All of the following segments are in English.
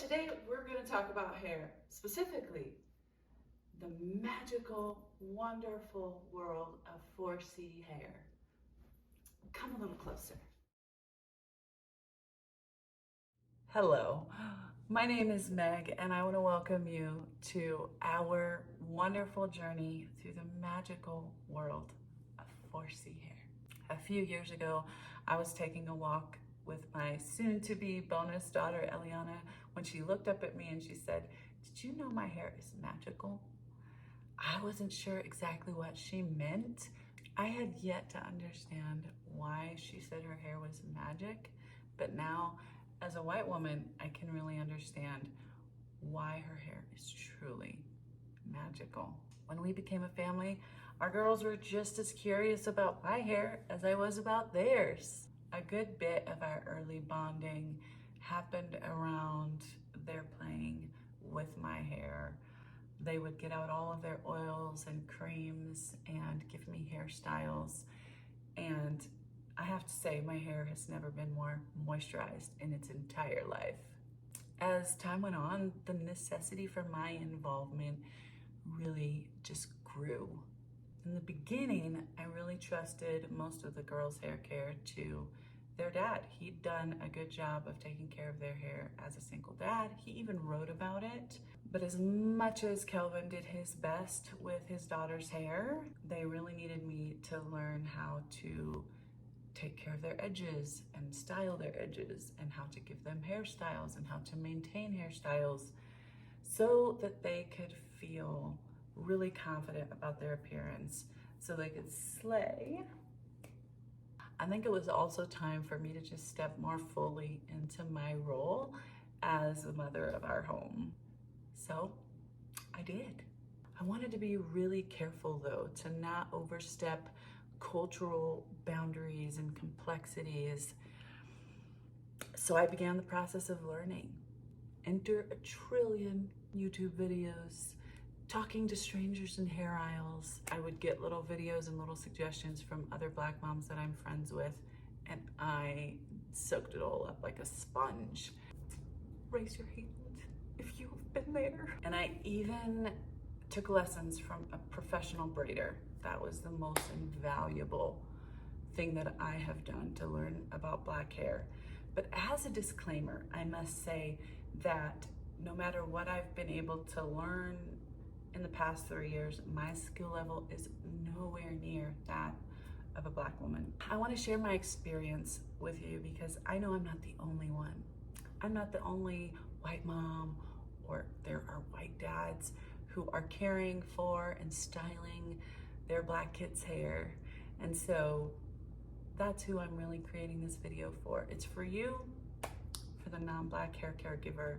today we're going to talk about hair, specifically the magical, wonderful world of 4C hair. Come a little closer. Hello, my name is Meg, and I want to welcome you to our wonderful journey through the magical world of 4C hair. A few years ago, I was taking a walk with my soon-to-be bonus daughter, Eliana, when she looked up at me and she said, "Did you know my hair is magical?" I wasn't sure exactly what she meant. I had yet to understand why she said her hair was magic, but now, as a white woman, I can really understand why her hair is truly magical. When we became a family, our girls were just as curious about my hair as I was about theirs. A good bit of our early bonding happened around their playing with my hair. They would get out all of their oils and creams and give me hairstyles. And I have to say, my hair has never been more moisturized in its entire life. As time went on, the necessity for my involvement really just grew. In the beginning, I really trusted most of the girls' hair care to their dad. He'd done a good job of taking care of their hair as a single dad. He even wrote about it. But as much as Kelvin did his best with his daughter's hair, they really needed me to learn how to take care of their edges and style their edges and how to give them hairstyles and how to maintain hairstyles so that they could feel really confident about their appearance so they could slay. I think it was also time for me to just step more fully into my role as the mother of our home. So I did. I wanted to be really careful though, to not overstep cultural boundaries and complexities. So I began the process of learning. Enter a trillion YouTube videos, talking to strangers in hair aisles. I would get little videos and little suggestions from other Black moms that I'm friends with, and I soaked it all up like a sponge. Raise your hand if you've been there. And I even took lessons from a professional braider. That was the most invaluable thing that I have done to learn about Black hair. But as a disclaimer, I must say that no matter what I've been able to learn in the past 3 years, my skill level is nowhere near that of a Black woman. I want to share my experience with you because I know I'm not the only one. I'm not the only white mom, or there are white dads who are caring for and styling their Black kids' hair. And so that's who I'm really creating this video for. It's for you, for the non-Black hair caregiver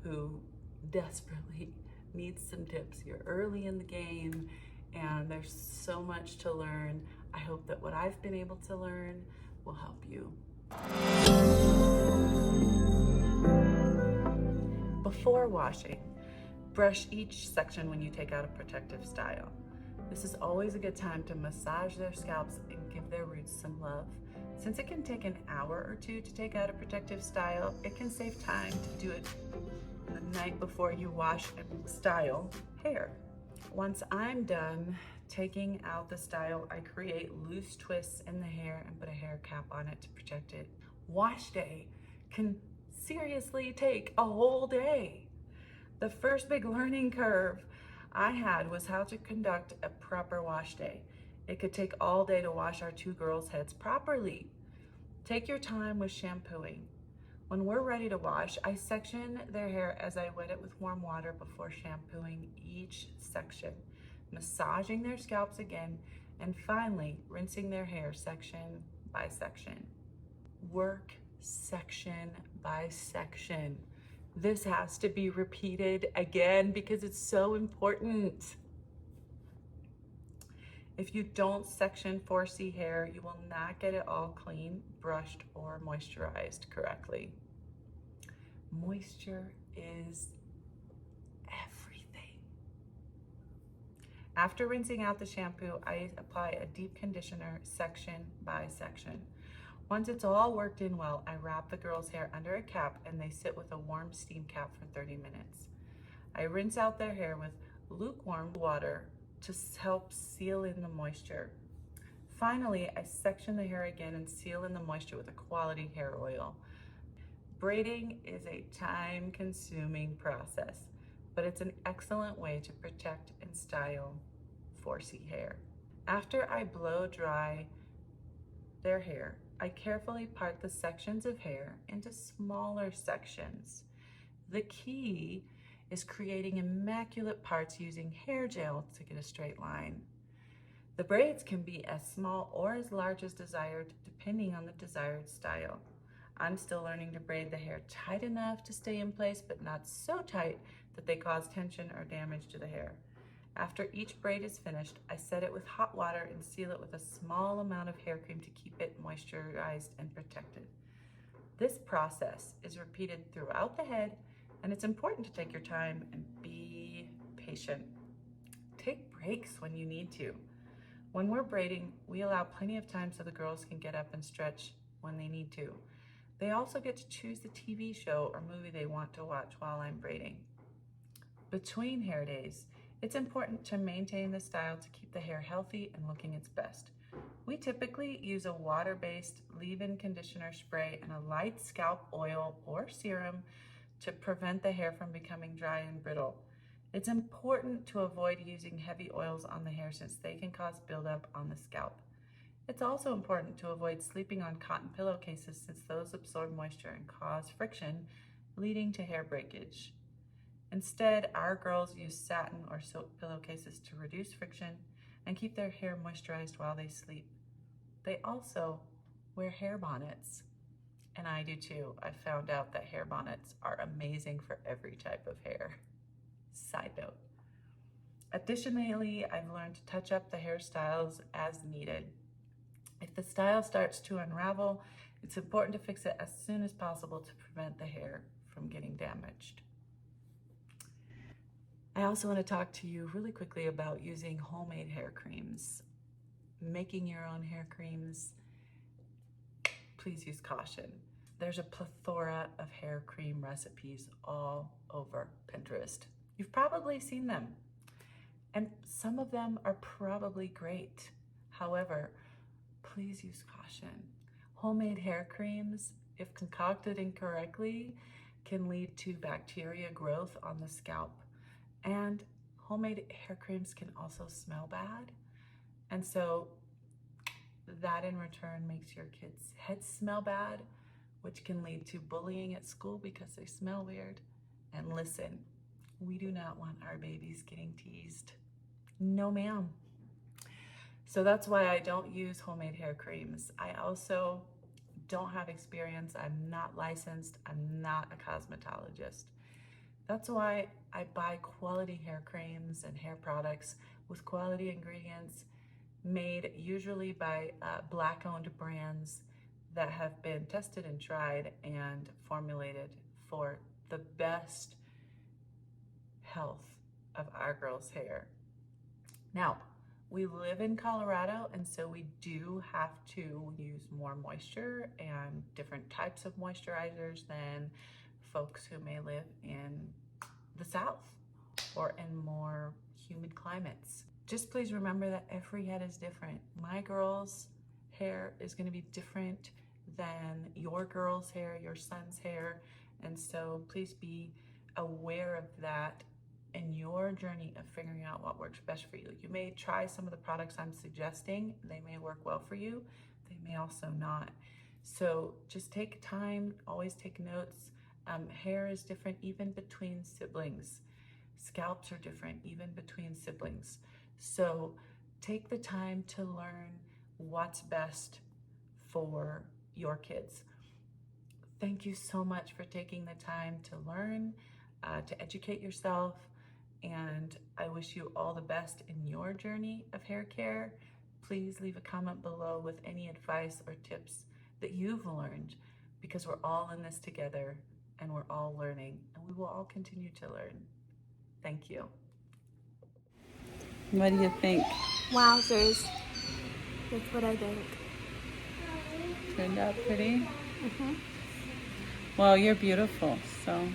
who desperately needs some tips. You're early in the game and there's so much to learn. I hope that what I've been able to learn will help you. Before washing, brush each section when you take out a protective style. This is always a good time to massage their scalps and give their roots some love. Since it can take an hour or two to take out a protective style, it can save time to do it the night before you wash and style hair. Once I'm done taking out the style, I create loose twists in the hair and put a hair cap on it to protect it. Wash day can seriously take a whole day. The first big learning curve I had was how to conduct a proper wash day. It could take all day to wash our two girls' heads properly. Take your time with shampooing. When we're ready to wash, I section their hair as I wet it with warm water before shampooing each section, massaging their scalps again, and finally rinsing their hair section by section. Work section by section. This has to be repeated again because it's so important. If you don't section 4C hair, you will not get it all clean, brushed, or moisturized correctly. Moisture is everything. After rinsing out the shampoo, I apply a deep conditioner section by section. Once it's all worked in well, I wrap the girls' hair under a cap and they sit with a warm steam cap for 30 minutes. I rinse out their hair with lukewarm water to help seal in the moisture. Finally, I section the hair again and seal in the moisture with a quality hair oil. Braiding is a time-consuming process, but it's an excellent way to protect and style 4C hair. After I blow dry their hair, I carefully part the sections of hair into smaller sections. The key is creating immaculate parts using hair gel to get a straight line. The braids can be as small or as large as desired, depending on the desired style. I'm still learning to braid the hair tight enough to stay in place, but not so tight that they cause tension or damage to the hair. After each braid is finished, I set it with hot water and seal it with a small amount of hair cream to keep it moisturized and protected. This process is repeated throughout the head, and it's important to take your time and be patient. Take breaks when you need to. When we're braiding, we allow plenty of time so the girls can get up and stretch when they need to. They also get to choose the TV show or movie they want to watch while I'm braiding. Between hair days, it's important to maintain the style to keep the hair healthy and looking its best. We typically use a water-based leave-in conditioner spray and a light scalp oil or serum to prevent the hair from becoming dry and brittle. It's important to avoid using heavy oils on the hair since they can cause buildup on the scalp. It's also important to avoid sleeping on cotton pillowcases since those absorb moisture and cause friction, leading to hair breakage. Instead, our girls use satin or silk pillowcases to reduce friction and keep their hair moisturized while they sleep. They also wear hair bonnets, and I do too. I found out that hair bonnets are amazing for every type of hair. Side note. Additionally, I've learned to touch up the hairstyles as needed. If the style starts to unravel, it's important to fix it as soon as possible to prevent the hair from getting damaged. I also want to talk to you really quickly about using homemade hair creams. Making your own hair creams, please use caution. There's a plethora of hair cream recipes all over Pinterest. You've probably seen them, and some of them are probably great. However, please use caution. Homemade hair creams, if concocted incorrectly, can lead to bacteria growth on the scalp. And homemade hair creams can also smell bad. And so that in return makes your kids' heads smell bad, which can lead to bullying at school because they smell weird. And listen, we do not want our babies getting teased. No, ma'am. So that's why I don't use homemade hair creams. I also don't have experience. I'm not licensed. I'm not a cosmetologist. That's why I buy quality hair creams and hair products with quality ingredients made usually by Black-owned brands that have been tested and tried and formulated for the best health of our girls' hair. Now, we live in Colorado, and so we do have to use more moisture and different types of moisturizers than folks who may live in the South or in more humid climates. Just please remember that every head is different. My girl's hair is going to be different than your girl's hair, your son's hair, and so please be aware of that in your journey of figuring out what works best for you. You may try some of the products I'm suggesting. They may work well for you. They may also not. So just take time, always take notes. Hair is different even between siblings. Scalps are different even between siblings. So take the time to learn what's best for your kids. Thank you so much for taking the time to learn, to educate yourself, and I wish you all the best in your journey of hair care. Please leave a comment below with any advice or tips that you've learned, because we're all in this together and we're all learning, and we will all continue to learn. Thank you. What do you think? Wowzers. That's what I think. Turned out pretty? Mm-hmm. Well, you're beautiful, so